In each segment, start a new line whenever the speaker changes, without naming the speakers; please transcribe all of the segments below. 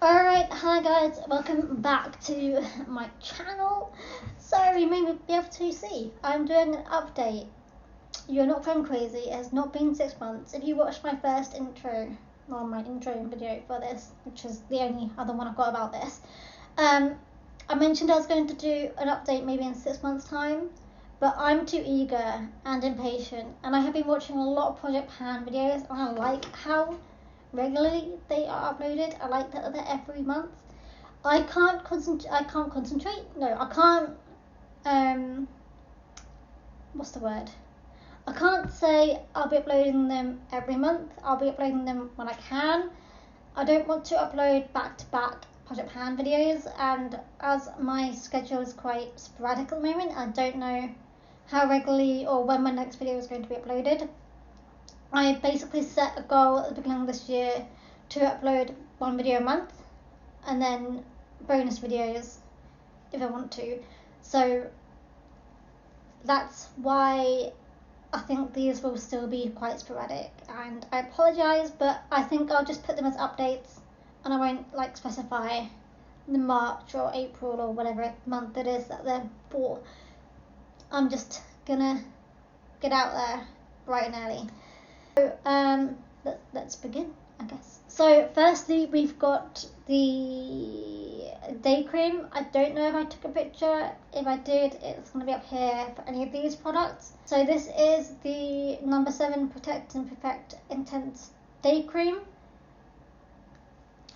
Alright, hi guys, welcome back to my channel. So you may be able to see, I'm doing an update. You're not going crazy, it has not been 6 months. If you watched my first intro, or my intro video for this, which is the only other one I've got about this, I mentioned I was going to do an update maybe in 6 months time, but I'm too eager and impatient, and I have been watching a lot of Project Pan videos, and I like how regularly they are uploaded. I like that they're every month. I can't concentrate. No, I can't. What's the word? I can't say I'll be uploading them every month. I'll be uploading them when I can. I don't want to upload back-to-back Project Pan videos, and as my schedule is quite sporadic at the moment, I don't know how regularly or when my next video is going to be uploaded. I basically set a goal at the beginning of this year to upload 1 video a month, and then bonus videos if I want to. So that's why I think these will still be quite sporadic, and I apologise, but I think I'll just put them as updates, and I won't specify the March or April or whatever month it is that they're for. I'm just gonna get out there bright and early. So let's begin, I guess. So firstly, we've got the day cream. I don't know if I took a picture. If I did, it's going to be up here for any of these products. So this is the number 7 Protect and Perfect Intense Day Cream.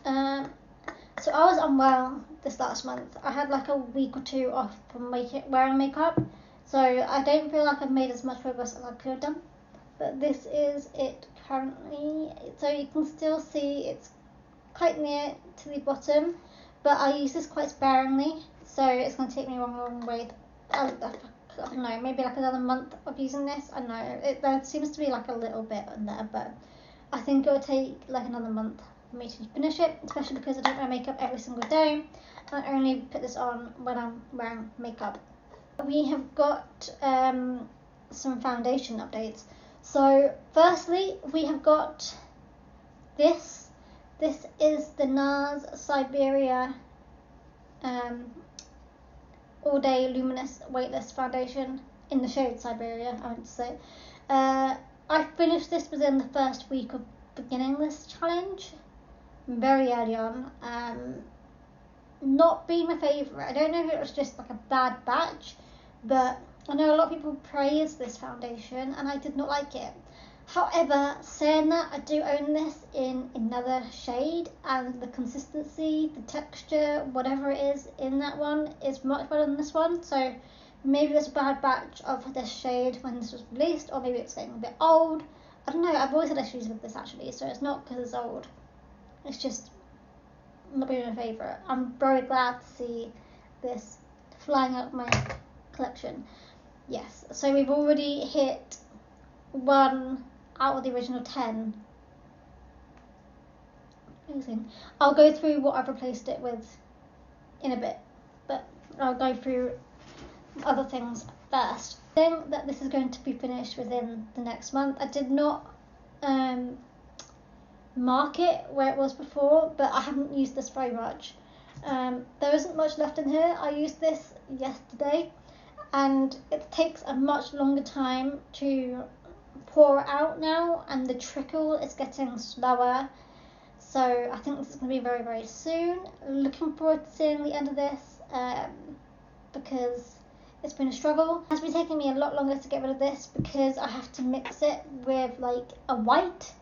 So I was unwell this last month. I had like a week or 2 off from wearing makeup. So I don't feel like I've made as much progress as I could have done. But this is it currently. So you can still see it's quite near to the bottom, but I use this quite sparingly, so it's going to take me a long way. I don't know, maybe like another month of using this. I don't know, there seems to be like a little bit in there, but I think it will take like another month for me to finish it, especially because I don't wear makeup every single day. I only put this on when I'm wearing makeup. We have got some foundation updates. So firstly, we have got this. This is the NARS Siberia All Day Luminous Weightless Foundation in the shade Siberia, I would say. I finished this within the first week of beginning this challenge, very early on. Not being my favourite. I don't know if it was just like a bad batch, but I know a lot of people praise this foundation, and I did not like it. However, saying that, I do own this in another shade, and the consistency, the texture, whatever it is in that one is much better than this one. So maybe there's a bad batch of this shade when this was released, or maybe it's getting a bit old. I don't know, I've always had issues with this actually, so it's not because it's old. It's just not being my favourite. I'm very glad to see this flying out of my collection. Yes, so we've already hit 1 out of the original 10. Amazing. I'll go through what I've replaced it with in a bit, but I'll go through other things first. I think that this is going to be finished within the next month. I did not mark it where it was before, but I haven't used this very much. There isn't much left in here. I used this yesterday, and it takes a much longer time to pour out now, and the trickle is getting slower. So I think this is going to be very, very soon. Looking forward to seeing the end of this, because it's been a struggle. It has been taking me a lot longer to get rid of this because I have to mix it with like a white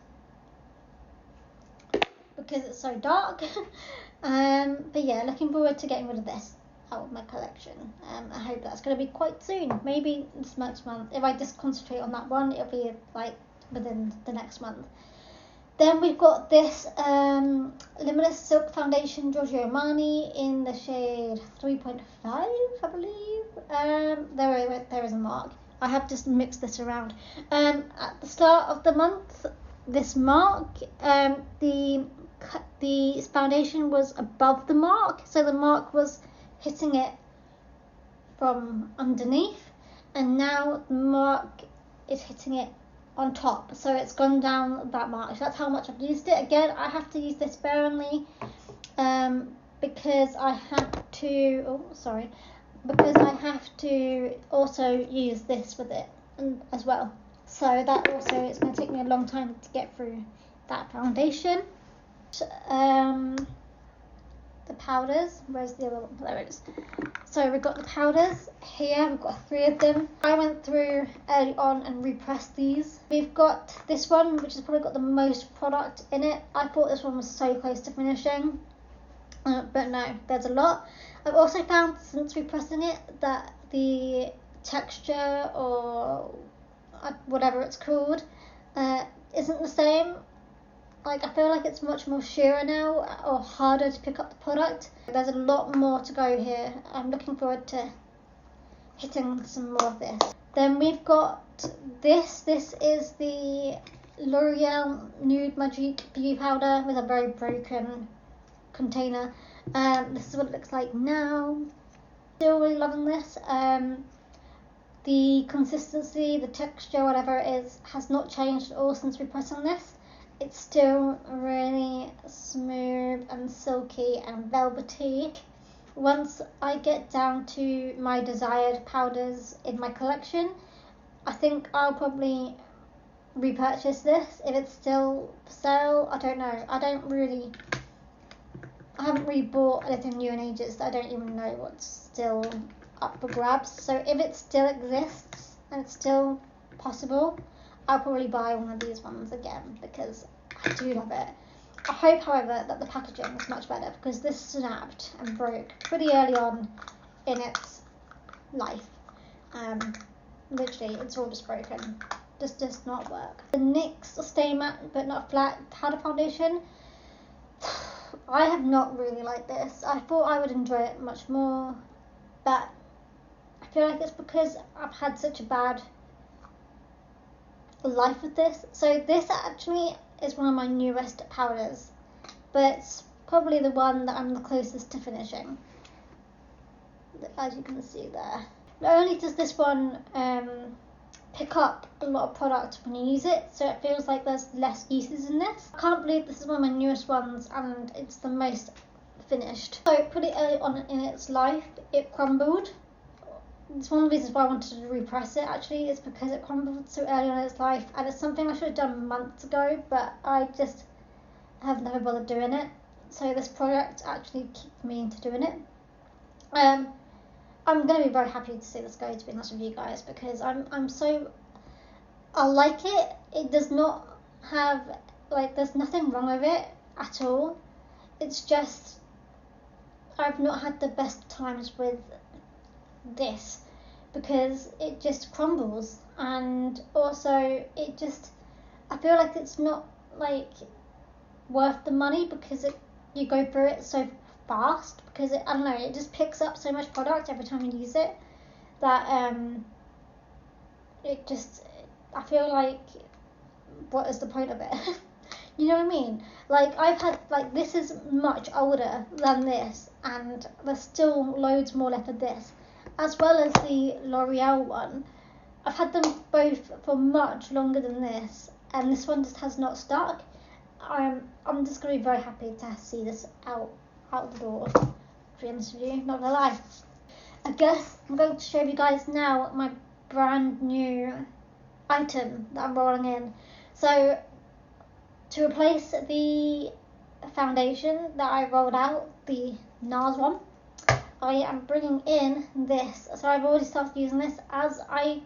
because it's so dark. But yeah, looking forward to getting rid of this out of my collection. I hope that's going to be quite soon, maybe this next month. If I just concentrate on that one, it'll be like within the next month. Then we've got this Luminous Silk Foundation Giorgio Armani in the shade 3.5, I believe. There is a mark. I have just mixed this around. At the start of the month, this mark, the foundation was above the mark, so the mark was hitting it from underneath, and now the mark is hitting it on top, so it's gone down that much. That's how much I've used it. Again, I have to use this sparingly because I have to, because I have to also use this with it as well. So that also, it's going to take me a long time to get through that foundation. The powders, where's the other one? There it is. So we've got the powders here, we've got 3 of them. I went through early on and repressed these. We've got this one, which has probably got the most product in it. I thought this one was so close to finishing, but no, there's a lot. I've also found since repressing it that the texture, or whatever it's called, isn't the same. Like, I feel like it's much more sheerer now, or harder to pick up the product. There's a lot more to go here. I'm looking forward to hitting some more of this. Then we've got this. This is the L'Oreal Nude Magique Beauty Powder with a very broken container. This is what it looks like now. Still really loving this. The consistency, the texture, whatever it is, has not changed at all since repressing this. It's still really smooth and silky and velvety. Once I get down to my desired powders in my collection, I think I'll probably repurchase this. If it's still for sale, I don't know. I haven't really bought anything new in ages. I don't even know what's still up for grabs. So if it still exists and it's still possible, I'll probably buy one of these ones again because I do love it. I hope, however, that the packaging is much better because this snapped and broke pretty early on in its life. Literally, it's all just broken. Just does not work. The NYX Stay Matte But Not Flat Powder Foundation. I have not really liked this. I thought I would enjoy it much more, but I feel like it's because I've had such a bad life with this. So this actually is one of my newest powders, but it's probably the one that I'm the closest to finishing, as you can see there. Not only does this one pick up a lot of product when you use it, so it feels like there's less uses in this. I can't believe this is one of my newest ones and it's the most finished. So pretty early on in its life, it crumbled. It's one of the reasons why I wanted to repress it, actually, is because it crumbled so early on in its life, and it's something I should have done months ago, but I just have never bothered doing it. So this project actually kicked me into doing it. I'm going to be very happy to see this go, to be honest with you guys, because I like it. It does not have, there's nothing wrong with it at all. It's just, I've not had the best times with this because it just crumbles, and also I feel like it's not worth the money because you go through it so fast, because I don't know, it just picks up so much product every time you use it that I feel like, what is the point of it? You know what I mean? I've had, this is much older than this, and there's still loads more left of this, as well as the L'Oreal one. I've had them both for much longer than this, and this one just has not stuck. I'm just going to be very happy to see this out the door, to be honest with you, not gonna lie. I guess I'm going to show you guys now my brand new item that I'm rolling in. So to replace the foundation that I rolled out, the NARS one, I am bringing in this. So I've already started using this as I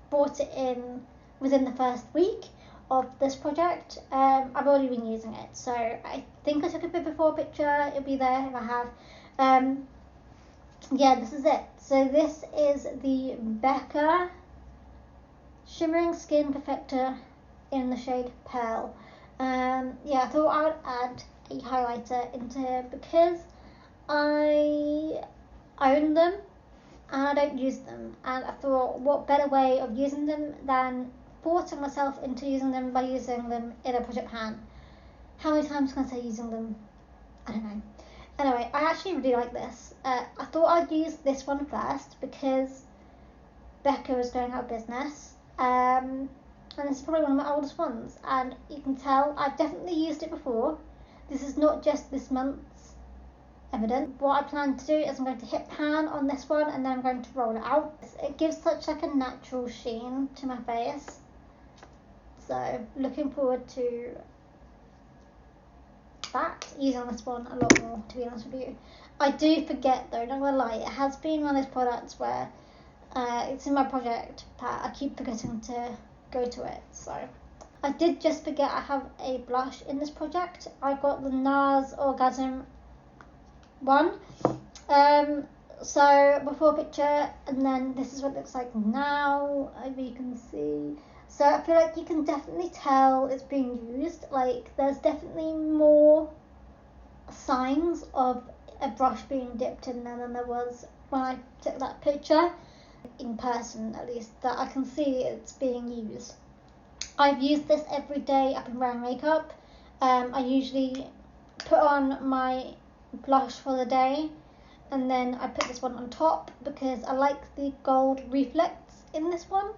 bought it in within the first week of this project. I've already been using it, so I think I took a before picture. It'll be there if I have. Yeah, this is it. So this is the Becca Shimmering Skin Perfector in the shade Pearl. Yeah, I thought I would add a highlighter into here because I own them and I don't use them, and I thought, what better way of using them than forcing myself into using them by using them in a project pan. How many times can I say using them? I don't know. Anyway, I actually really like this. I thought I'd use this one first because Becca is going out of business, and this is probably one of my oldest ones, and you can tell I've definitely used it before. This is not just this month's evident. What I plan to do is I'm going to hit pan on this one and then I'm going to roll it out. It gives such like a natural sheen to my face. So looking forward to that, using this one a lot more, to be honest with you. I do forget though, not gonna lie, it has been one of those products where it's in my project but I keep forgetting to go to it. So I did just forget I have a blush in this project. I got the NARS Orgasm one. So before picture, and then this is what it looks like now, if you can see. So I feel like you can definitely tell it's being used. Like there's definitely more signs of a brush being dipped in there than there was when I took that picture, in person at least, that I can see it's being used. I've used this every day I've been wearing makeup. I usually put on my blush for the day and then I put this one on top because I like the gold reflex in this one.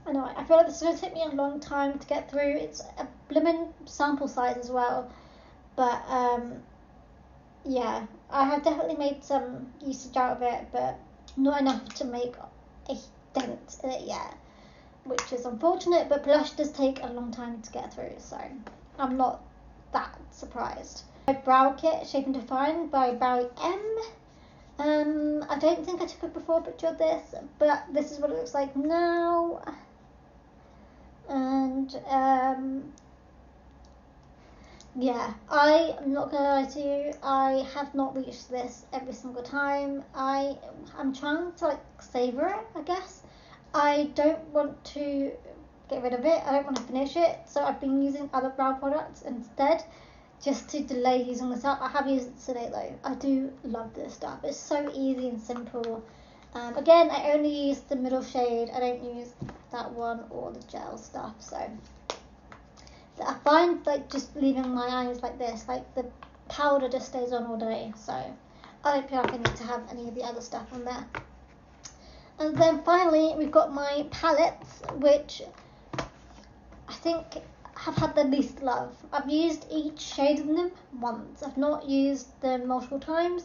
I know, I feel like this is going to take me a long time to get through. It's a blimmin' sample size as well, but yeah, I have definitely made some usage out of it, but not enough to make a dent in it yet, which is unfortunate. But blush does take a long time to get through, so I'm not that surprised. My brow kit, Shape and Define by Barry M. I don't think I took a before picture of this, but this is what it looks like now. And yeah, I'm not gonna lie to you, I have not reached this every single time. I'm trying to like savor it, I guess. I don't want to get rid of it, I don't want to finish it, so I've been using other brow products instead, just to delay using this up. I have used it today though. I do love this stuff. It's so easy and simple. Again, I only use the middle shade. I don't use that one or the gel stuff. So I find like just leaving my eyes like this, like the powder just stays on all day. So I don't feel like I need to have any of the other stuff on there. And then finally, we've got my palettes, which I think have had the least love. I've used each shade of them once. I've not used them multiple times,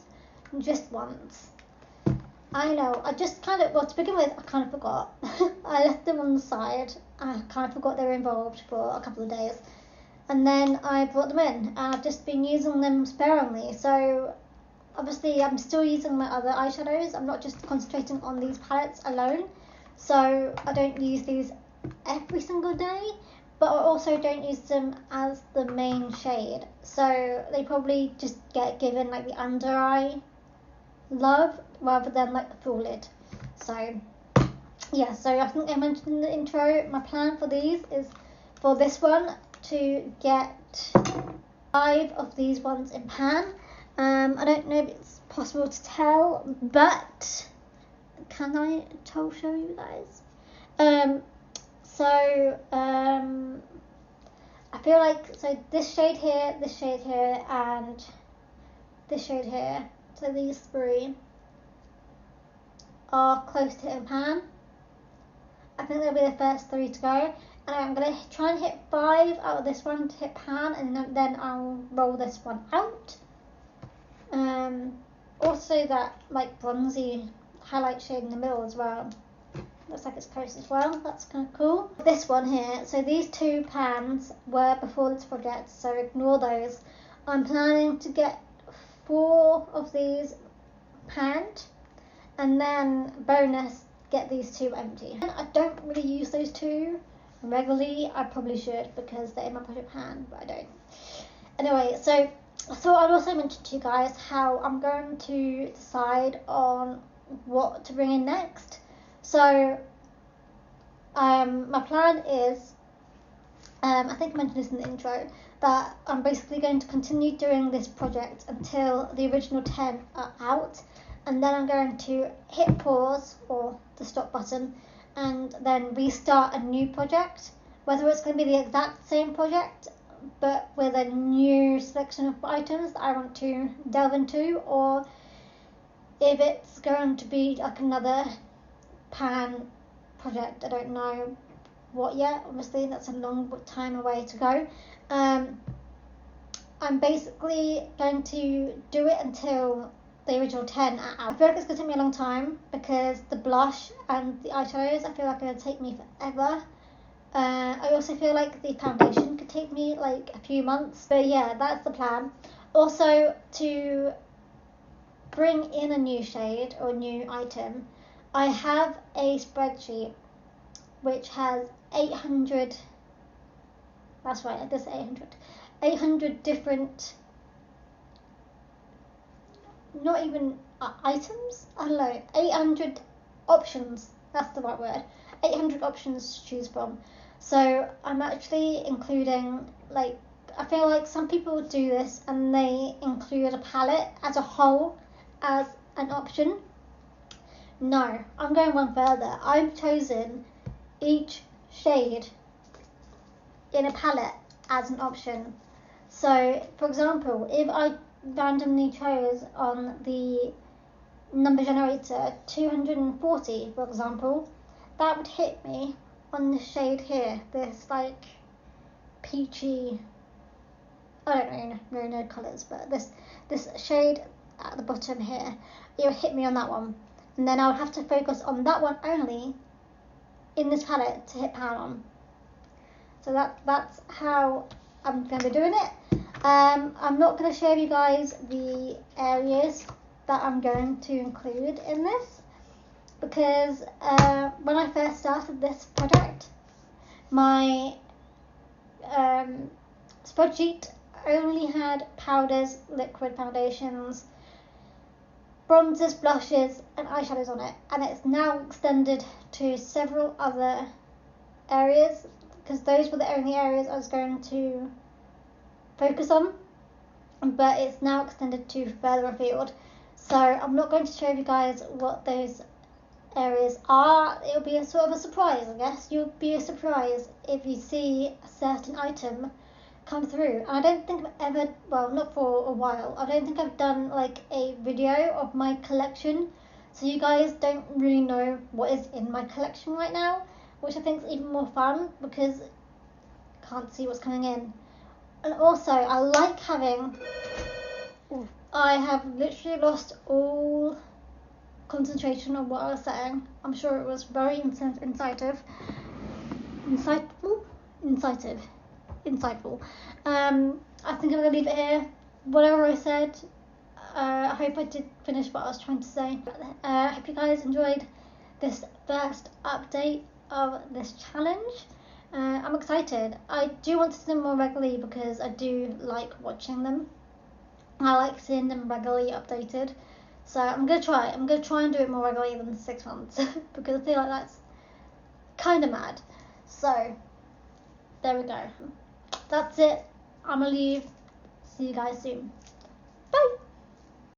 just once. I know, I just kind of, well, to begin with, I kind of forgot. I left them on the side. I kind of forgot they were involved for a couple of days. And then I brought them in, and I've just been using them sparingly. So obviously I'm still using my other eyeshadows. I'm not just concentrating on these palettes alone. So I don't use these every single day, but I also don't use them as the main shade. So they probably just get given like the under eye love rather than like the full lid. So yeah, so I think I mentioned in the intro, my plan for these is for this one to get 5 of these ones in pan. I don't know if it's possible to tell, but can I show you guys? I feel like, so this shade here, and this shade here, so these 3 are close to in pan. I think they'll be the first 3 to go, and I'm going to try and hit 5 out of this one to hit pan, and then I'll roll this one out. Also that like bronzy highlight shade in the middle as well, looks like it's close as well. That's kind of cool. This one here, so these 2 pans were before this project, so ignore those. I'm planning to get 4 of these panned, and then bonus, get these 2 empty. And I don't really use those 2 regularly. I probably should because they're in my project pan, but I don't. Anyway, so I thought I'd also mention to you guys how I'm going to decide on what to bring in next. So my plan is, I think I mentioned this in the intro, that I'm basically going to continue doing this project until the original 10 are out, and then I'm going to hit pause or the stop button and then restart a new project, whether it's going to be the exact same project but with a new selection of items that I want to delve into, or if it's going to be like another pan project. I don't know what yet, obviously that's a long time away to go. I'm basically going to do it until the original 10 at hour. I feel like it's going to take me a long time because the blush and the eyeshadows, I feel like it's going to take me forever. I also feel like the foundation could take me like a few months. But yeah, that's the plan. Also, to bring in a new shade or new item, I have a spreadsheet which has 800, that's right, this 800 different, not even items, I don't know, 800 options, that's the right word, 800 options to choose from. So I'm actually including, like, I feel like some people do this and they include a palette as a whole as an option. No, I'm going one further. I've chosen each shade in a palette as an option. So, for example, if I randomly chose on the number generator 240, for example, that would hit me on the shade here, this like peachy, I don't really know colours, but this shade at the bottom here, it would hit me on that one, and then I would have to focus on that one only in this palette to hit pan on. So that's how I'm going to be doing it. I'm not going to show you guys the areas that I'm going to include in this because when I first started this project, my spreadsheet only had powders, liquid foundations, bronzers, blushes and eyeshadows on it, and it's now extended to several other areas because those were the only areas I was going to focus on, but it's now extended to further afield. So I'm not going to show you guys what those areas are. It'll be a sort of a surprise, I guess. You'll be surprised if you see a certain item come through. And I don't think I've ever, well, not for a while, I don't think I've done like a video of my collection, so you guys don't really know what is in my collection right now, which I think is even more fun because I can't see what's coming in. And also, I like having, I have literally lost all concentration on what I was saying. I'm sure it was very insightful. I think I'm going to leave it here. Whatever I said, I hope I did finish what I was trying to say. I hope you guys enjoyed this first update of this challenge. I'm excited. I do want to do them more regularly because I do like watching them. I like seeing them regularly updated. So I'm going to try and do it more regularly than 6 months because I feel like that's kind of mad. So there we go. That's it. I'm going to leave. See you guys soon.